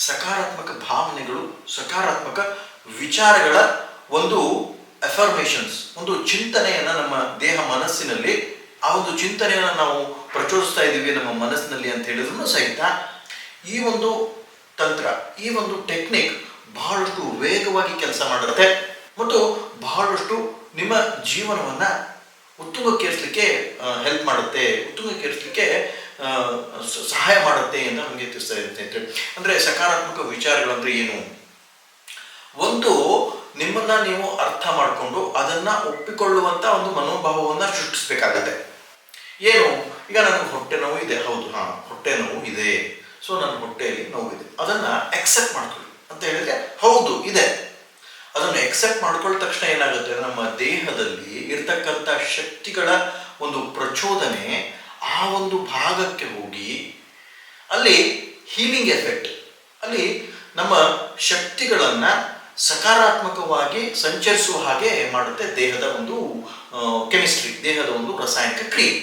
ಸಕಾರಾತ್ಮಕ ಭಾವನೆಗಳು, ಸಕಾರಾತ್ಮಕ ವಿಚಾರಗಳ ಒಂದು ಅಫರ್ಮೇಷನ್ಸ್, ಒಂದು ಚಿಂತನೆಯನ್ನು ನಮ್ಮ ದೇಹ ಮನಸ್ಸಿನಲ್ಲಿ, ಆ ಒಂದು ಚಿಂತನೆಯನ್ನು ನಾವು ಪ್ರಚೋದಿಸ್ತಾ ಇದ್ದೀವಿ ನಮ್ಮ ಮನಸ್ಸಿನಲ್ಲಿ ಅಂತ ಹೇಳಿದ್ರು ಸಹಿತ ಈ ಒಂದು ತಂತ್ರ, ಈ ಒಂದು ಟೆಕ್ನಿಕ್ ಬಹಳಷ್ಟು ವೇಗವಾಗಿ ಕೆಲಸ ಮಾಡುತ್ತೆ ಮತ್ತು ಬಹಳಷ್ಟು ನಿಮ್ಮ ಜೀವನವನ್ನು ಉತ್ತುಂಗಕ್ಕೇರಿಸಲಿಕ್ಕೆ ಹೆಲ್ಪ್ ಮಾಡುತ್ತೆ, ಉತ್ತುಂಗಕ್ಕೇರಿಸಲಿಕ್ಕೆ ಸಹಾಯ ಮಾಡುತ್ತೆ ಅಂತ ನಮಗೆ ತಿಳಿಸ್ತಾ ಇರುತ್ತೆ. ಅಂದರೆ ಸಕಾರಾತ್ಮಕ ವಿಚಾರಗಳಂದ್ರೆ ಏನು? ಒಂದು, ನಿಮ್ಮನ್ನ ನೀವು ಅರ್ಥ ಮಾಡಿಕೊಂಡು ಅದನ್ನ ಒಪ್ಪಿಕೊಳ್ಳುವಂತ ಒಂದು ಮನೋಭಾವವನ್ನು ಸೃಷ್ಟಿಸಬೇಕಾಗತ್ತೆ. ಏನು? ಈಗ ನನಗೆ ಹೊಟ್ಟೆ ನೋವು ಇದೆ, ಹೌದು, ಹೊಟ್ಟೆ ನೋವು ಇದೆ, ಸೊ ನನ್ನ ಹೊಟ್ಟೆಯಲ್ಲಿ ನೋವಿದೆ, ಅದನ್ನ ಎಕ್ಸೆಪ್ಟ್ ಮಾಡ್ಕೊಳ್ಳಿ ಅಂತ ಹೇಳಿದ್ರೆ ಹೌದು ಇದೆ. ಅದನ್ನು ಎಕ್ಸೆಪ್ಟ್ ಮಾಡ್ಕೊಳ್ಳೋ ತಕ್ಷಣ ಏನಾಗುತ್ತೆ, ನಮ್ಮ ದೇಹದಲ್ಲಿ ಇರ್ತಕ್ಕಂಥ ಶಕ್ತಿಗಳ ಒಂದು ಪ್ರಚೋದನೆ ಆ ಒಂದು ಭಾಗಕ್ಕೆ ಹೋಗಿ ಅಲ್ಲಿ ಹೀಲಿಂಗ್ ಎಫೆಕ್ಟ್, ಅಲ್ಲಿ ನಮ್ಮ ಶಕ್ತಿಗಳನ್ನು ಸಕಾರಾತ್ಮಕವಾಗಿ ಸಂಚರಿಸುವ ಹಾಗೆ ಮಾಡುತ್ತೆ ದೇಹದ ಒಂದು ಕೆಮಿಸ್ಟ್ರಿ, ದೇಹದ ಒಂದು ರಾಸಾಯನಿಕ ಕ್ರಿಯೆ.